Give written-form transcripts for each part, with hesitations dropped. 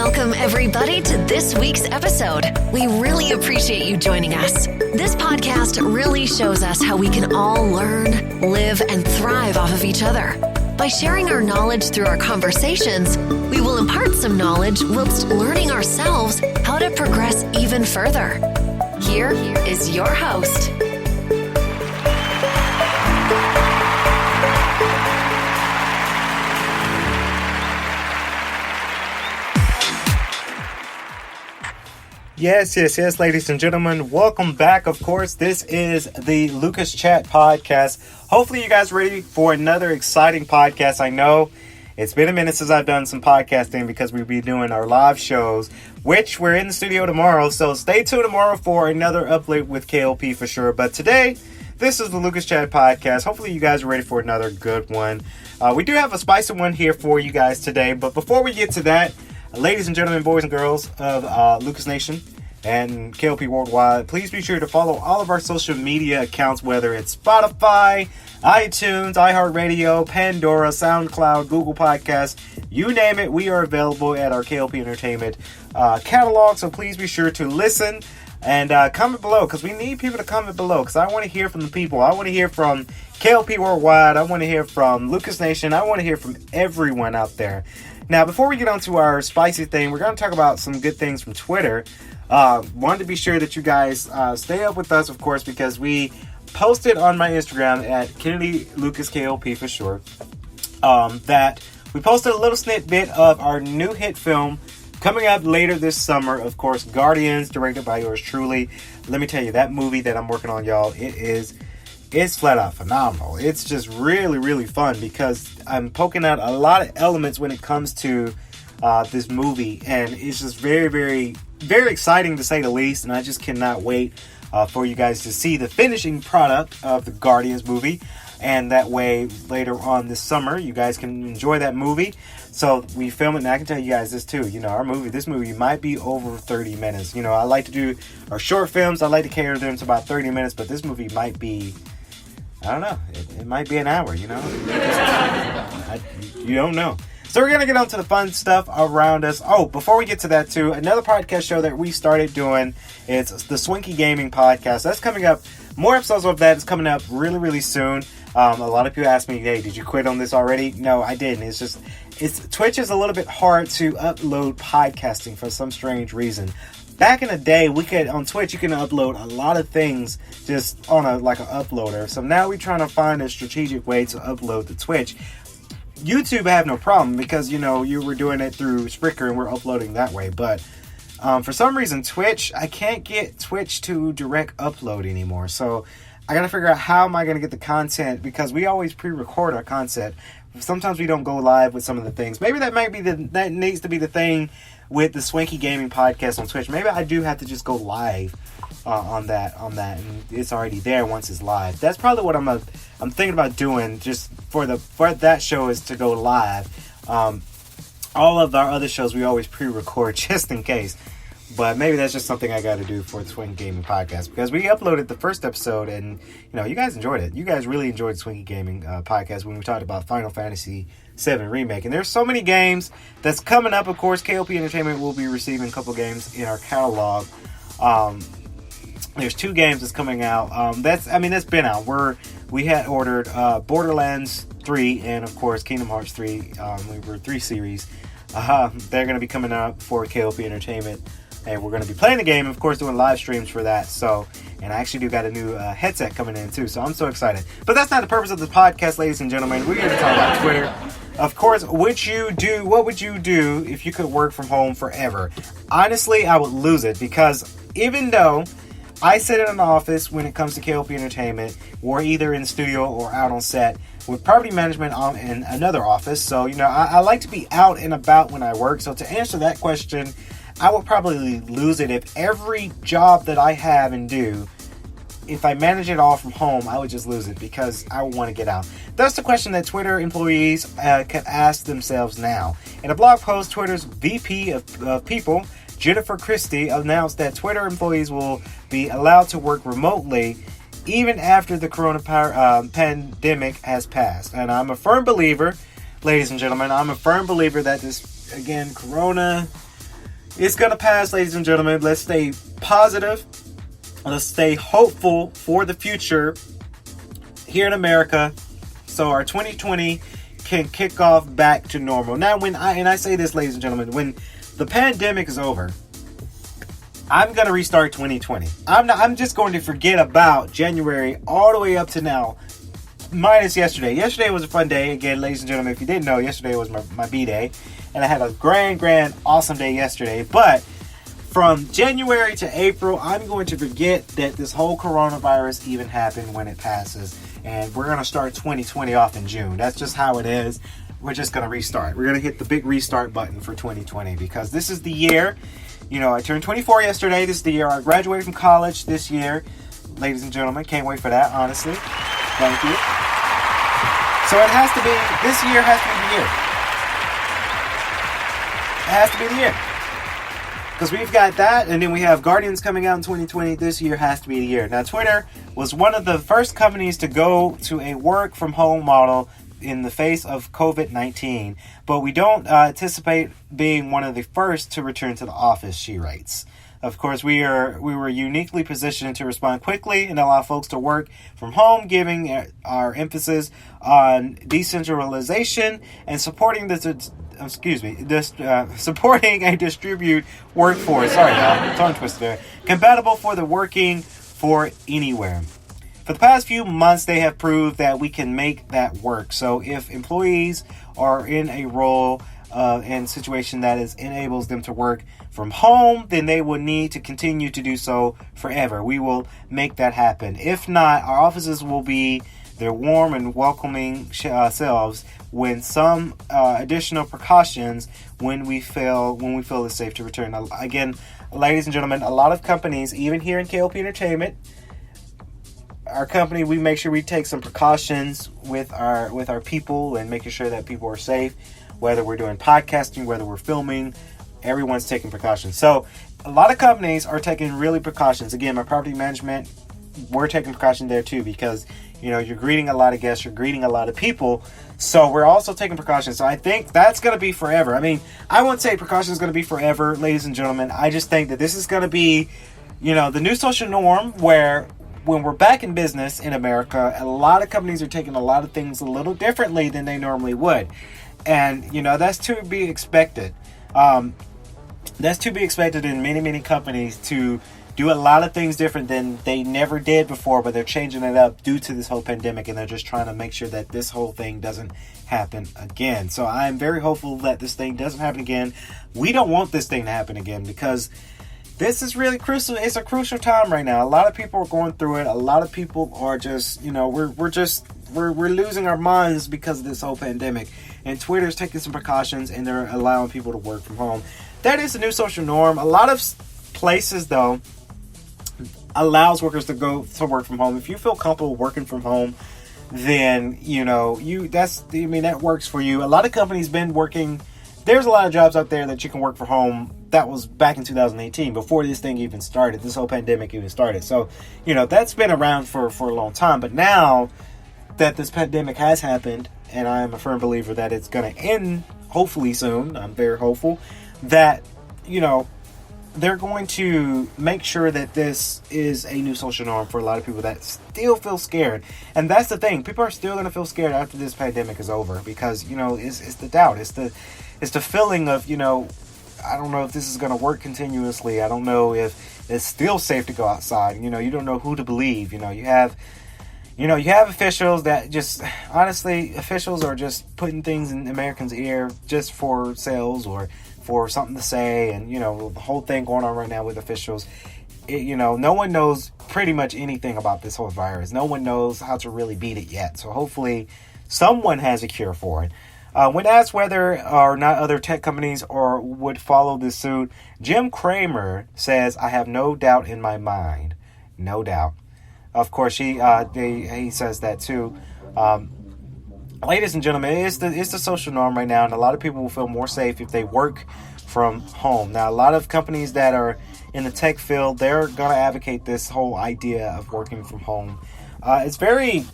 Welcome, everybody, to this week's episode. We really appreciate you joining us. This podcast really shows us how we can all learn, live, and thrive off of each other. By sharing our knowledge through our conversations, we will impart some knowledge whilst learning ourselves how to progress even further. Here is your host. Yes, ladies and gentlemen. Welcome back, of course. This is the Lucas Chat Podcast. Hopefully you guys are ready for another exciting podcast. I know it's been a minute since I've done some podcasting because we'll be doing our live shows, which we're in the studio tomorrow. So stay tuned tomorrow for another upload with K.L.P for sure. But today, this is the Lucas Chat Podcast. Hopefully you guys are ready for another good one. We do have a spicy one here for you guys today. But before we get to that, ladies and gentlemen, boys and girls of Lucas Nation and K.L.P Worldwide, please be sure to follow all of our social media accounts, whether it's Spotify, iTunes, iHeartRadio, Pandora, SoundCloud, Google Podcasts, you name it, we are available at our K.L.P Entertainment catalog. So please be sure to listen and comment below, because we need people to comment below, because I want to hear from the people. I want to hear from K.L.P Worldwide. I want to hear from Lucas Nation. I want to hear from everyone out there. Now, before we get on to our spicy thing, we're going to talk about some good things from Twitter. Wanted to be sure that you guys stay up with us, of course, because we posted on my Instagram at Kennedy Lucas KLP for sure, that we posted a little snippet of our new hit film coming up later this summer. Of course, Guardians, directed by yours truly. Let me tell you, that movie that I'm working on, y'all, it's flat out phenomenal. It's just really, really fun because I'm poking out a lot of elements when it comes to this movie, and it's just very, very, very exciting to say the least. And I just cannot wait for you guys to see the finishing product of the Guardians movie, and that way later on this summer you guys can enjoy that movie. So we film it, and I can tell you guys this too, this movie might be over 30 minutes. I like to do our short films, I like to cater them to about 30 minutes, but this movie might be, I don't know, it might be an hour, you don't know. So we're going to get on to the fun stuff around us. Oh, before we get to that too, another podcast show that we started doing, it's the Swanky Gaming Podcast. That's coming up. More episodes of that is coming up really, really soon. A lot of people ask me, hey, did you quit on this already? No, I didn't. Twitch is a little bit hard to upload podcasting for some strange reason. Back in the day, on Twitch, you can upload a lot of things just on an uploader. So now we're trying to find a strategic way to upload to Twitch. YouTube, I have no problem because, you were doing it through Spreaker and we're uploading that way. But for some reason, Twitch, I can't get Twitch to direct upload anymore. So I got to figure out how am I going to get the content, because we always pre-record our content. Sometimes we don't go live with some of the things. Maybe that needs to be the thing with the Swanky Gaming Podcast on Twitch. Maybe I do have to just go live on that, and it's already there once it's live. That's probably what I'm thinking about doing. Just for that show is to go live. All of our other shows we always pre-record just in case. But maybe that's just something I got to do for the Swanky Gaming Podcast, because we uploaded the first episode and you guys enjoyed it. You guys really enjoyed Swanky Gaming Podcast when we talked about Final Fantasy VII Remake. And there's so many games that's coming up. Of course, K.L.P Entertainment will be receiving a couple games in our catalog. There's 2 games that's coming out. That's been out. We had ordered Borderlands 3 and of course Kingdom Hearts 3. We were 3 series. They're going to be coming out for K.L.P Entertainment, and we're going to be playing the game, of course, doing live streams for that. So, and I actually do got a new headset coming in too, so I'm so excited. But that's not the purpose of this podcast, ladies and gentlemen. We're here to talk about Twitter. Of course, what would you do if you could work from home forever? Honestly, I would lose it, because even though I sit in an office when it comes to K.L.P Entertainment, we're either in the studio or out on set with property management in another office. So, I like to be out and about when I work. So to answer that question, I would probably lose it if every job that I have and do, if I manage it all from home, I would just lose it, because I would want to get out. That's the question that Twitter employees can ask themselves now. In a blog post, Twitter's VP of People, Jennifer Christie, announced that Twitter employees will be allowed to work remotely even after the coronavirus pandemic has passed. And I'm a firm believer, ladies and gentlemen, that this, again, corona It's going to pass, ladies and gentlemen. Let's stay positive. Let's stay hopeful for the future here in America, so our 2020 can kick off back to normal. Now, I say this, ladies and gentlemen, when the pandemic is over, I'm going to restart 2020. I'm just going to forget about January all the way up to now, minus yesterday. Yesterday was a fun day. Again, ladies and gentlemen, if you didn't know, yesterday was my B-day. And I had a grand, awesome day yesterday. But from January to April, I'm going to forget that this whole coronavirus even happened when it passes. And we're going to start 2020 off in June. That's just how it is. We're just going to restart. We're going to hit the big restart button for 2020 because this is the year. You know, I turned 24 yesterday. This is the year I graduated from college this year. Ladies and gentlemen, can't wait for that, honestly. Thank you. So it has to be, this year has to be the year. It has to be the year. Because we've got that, and then we have Guardians coming out in 2020. This year has to be the year. Now, Twitter was one of the first companies to go to a work-from-home model in the face of COVID-19, but we don't anticipate being one of the first to return to the office, she writes. Of course, we were uniquely positioned to respond quickly and allow folks to work from home, giving our emphasis on decentralization and supporting supporting a distributed workforce. Sorry, y'all, tongue twister there. Compatible for the working for anywhere. For the past few months, they have proved that we can make that work. So if employees are in a role and situation that enables them to work from home, then they will need to continue to do so forever. We will make that happen. If not, our offices will be their warm and welcoming selves when some additional precautions when we feel it's safe to return. Again, ladies and gentlemen, a lot of companies, even here in K.L.P. Entertainment, our company, we make sure we take some precautions with our people and making sure that people are safe. Whether we're doing podcasting, whether we're filming, everyone's taking precautions. So a lot of companies are taking really precautions. Again, my property management, we're taking precautions there too because, you know, you're greeting a lot of guests, you're greeting a lot of people. So we're also taking precautions. So I think that's going to be forever. I mean, I won't say precautions is going to be forever, ladies and gentlemen. I just think that this is going to be, you know, the new social norm where when we're back in business in America, a lot of companies are taking a lot of things a little differently than they normally would. And, you know, that's to be expected. That's to be expected in many companies to do a lot of things different than they never did before, but they're changing it up due to this whole pandemic, and they're just trying to make sure that this whole thing doesn't happen again. So I'm very hopeful that this thing doesn't happen again. We don't want this thing to happen again because this is really crucial. It's a crucial time right now. A lot of people are going through it. A lot of people are just, you know, we're losing our minds because of this whole pandemic. And Twitter's taking some precautions and they're allowing people to work from home. That is the new social norm. A lot of places, though, allows workers to go to work from home. If you feel comfortable working from home, then, you know, that works for you. A lot of companies been working. There's a lot of jobs out there that you can work from home. That was back in 2018, before this thing even started, this whole pandemic even started. So, you know, that's been around for a long time. But now that this pandemic has happened, and I am a firm believer that it's going to end hopefully soon, I'm very hopeful, that, you know, they're going to make sure that this is a new social norm for a lot of people that still feel scared. And that's the thing. People are still going to feel scared after this pandemic is over because, you know, it's the doubt. It's the feeling of, you know, I don't know if this is going to work continuously. I don't know if it's still safe to go outside. You know, you don't know who to believe. You have officials that just, honestly, officials are just putting things in Americans' ear just for sales or for something to say. And, you know, the whole thing going on right now with officials, no one knows pretty much anything about this whole virus. No one knows how to really beat it yet. So hopefully someone has a cure for it. When asked whether or not other tech companies would follow this suit, Jim Cramer says, "I have no doubt in my mind." No doubt. Of course, he says that too. Ladies and gentlemen, it's the social norm right now, and a lot of people will feel more safe if they work from home. Now, a lot of companies that are in the tech field, they're going to advocate this whole idea of working from home. It's very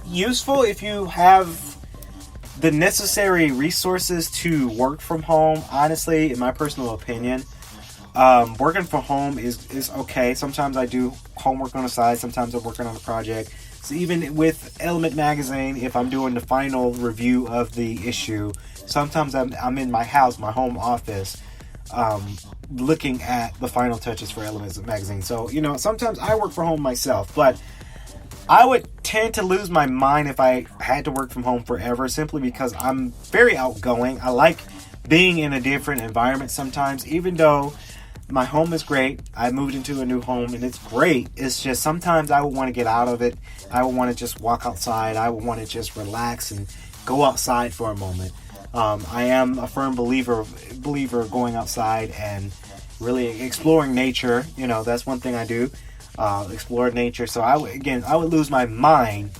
useful if you have the necessary resources to work from home. Honestly, in my personal opinion, Working from home is okay. Sometimes I do homework on the side. Sometimes I'm working on a project. So even with Element Magazine, if I'm doing the final review of the issue, sometimes I'm in my house, my home office, looking at the final touches for Element Magazine. So, sometimes I work from home myself, but I would tend to lose my mind if I had to work from home forever, simply because I'm very outgoing. I like being in a different environment sometimes, even though my home is great. I moved into a new home and it's great. It's just sometimes I would want to get out of it. I would want to just walk outside. I would want to just relax and go outside for a moment. I am a firm believer of going outside and really exploring nature. That's one thing I do. Explore nature. So I would lose my mind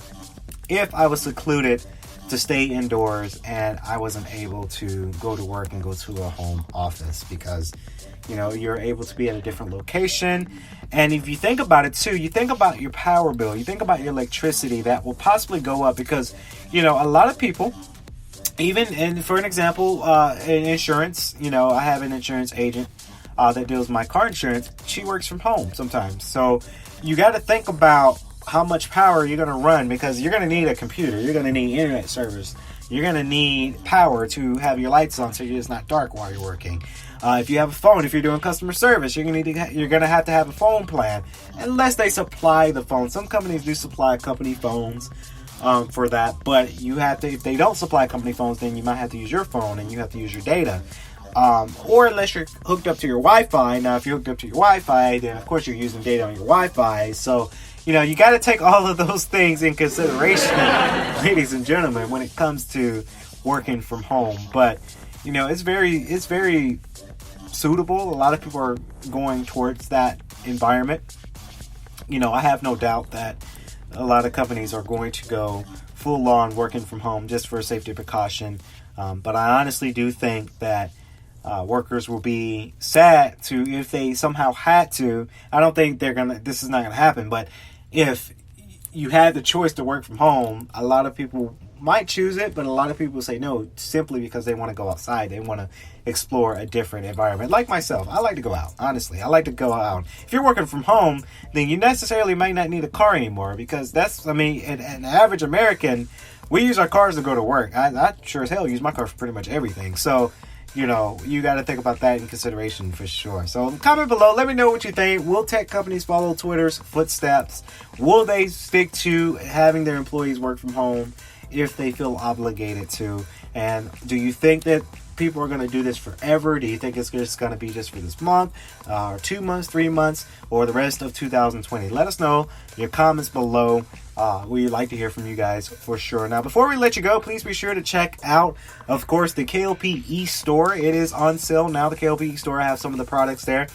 if I was secluded to stay indoors and I wasn't able to go to work and go to a home office, because you're able to be at a different location. And if you think about it too, you think about your power bill, you think about your electricity that will possibly go up, because a lot of people, even, and for an example, in insurance, I have an insurance agent that deals with my car insurance. She works from home sometimes. So you got to think about how much power you're going to run, because you're going to need a computer. You're going to need internet service. You're going to need power to have your lights on so it's not dark while you're working. If you have a phone, if you're doing customer service, you're going to have to have a phone plan, unless they supply the phone. Some companies do supply company phones for that, but you have to, if they don't supply company phones, then you might have to use your phone and you have to use your data. Or unless you're hooked up to your Wi-Fi. Now, if you're hooked up to your Wi-Fi, then of course you're using data on your Wi-Fi. So, you got to take all of those things in consideration, ladies and gentlemen, when it comes to working from home. But, it's very suitable. A lot of people are going towards that environment. I have no doubt that a lot of companies are going to go full on working from home just for safety precaution. But I honestly do think that workers will be sad if they somehow had to. I don't think this is not going to happen, but if you had the choice to work from home, a lot of people might choose it, but a lot of people say no, simply because they want to go outside. They want to explore a different environment. Like myself, I like to go out. Honestly, I like to go out. If you're working from home, then you necessarily might not need a car anymore, because an average American, we use our cars to go to work. I sure as hell use my car for pretty much everything. So, you got to think about that in consideration for sure. So comment below. Let me know what you think. Will tech companies follow Twitter's footsteps? Will they stick to having their employees work from home if they feel obligated to? And do you think that people are going to do this forever? Do you think it's just going to be just for this month, or 2 months, 3 months, or the rest of 2020? Let us know your comments below. We'd like to hear from you guys for sure. Now, before we let you go, please be sure to check out, of course, the K.L.P e-store. It is on sale now. The K.L.P e-store, I have some of the products there.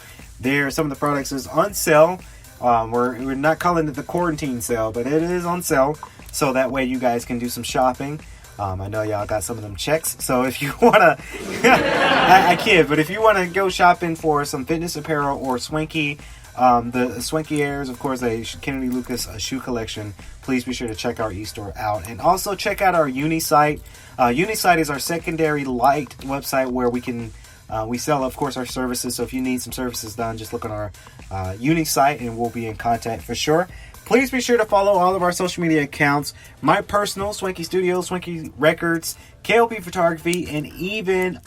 Some of the products is on sale. We're not calling it the quarantine sale, but it is on sale. So that way you guys can do some shopping. I know y'all got some of them checks. So if you want to, I kid, but if you want to go shopping for some fitness apparel or swanky, the Swanky Airs, of course, a Kennedy Lucas shoe collection, please be sure to check our e-store out. And also check out our Unisite. Unisite is our secondary light website where we sell, of course, our services. So if you need some services done, just look on our Unisite and we'll be in contact for sure. Please be sure to follow all of our social media accounts. My personal, Swanky Studios, Swanky Records, K.L.P Photography, and even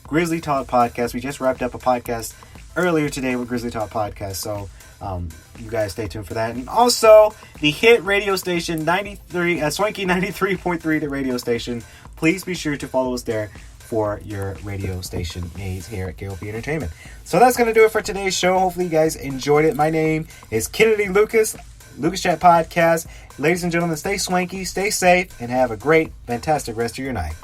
Grizzly Talk Podcast. We just wrapped up a podcast earlier today with Grizzly Talk Podcast. So you guys stay tuned for that. And also the hit radio station, Swanky 93.3, the radio station. Please be sure to follow us there for your radio station needs here at K.L.P Entertainment. So that's going to do it for today's show. Hopefully you guys enjoyed it. My name is Kennedy Lucas, Lucas Chat Podcast. Ladies and gentlemen, stay swanky, stay safe, and have a great, fantastic rest of your night.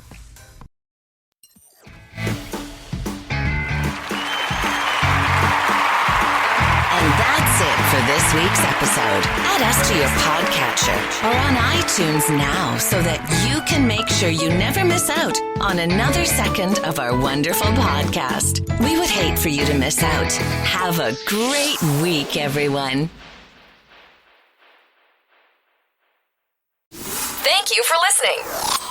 That's it for this week's episode. Add us to your podcatcher or on iTunes now so that you can make sure you never miss out on another second of our wonderful podcast. We would hate for you to miss out. Have a great week, everyone. Thank you for listening.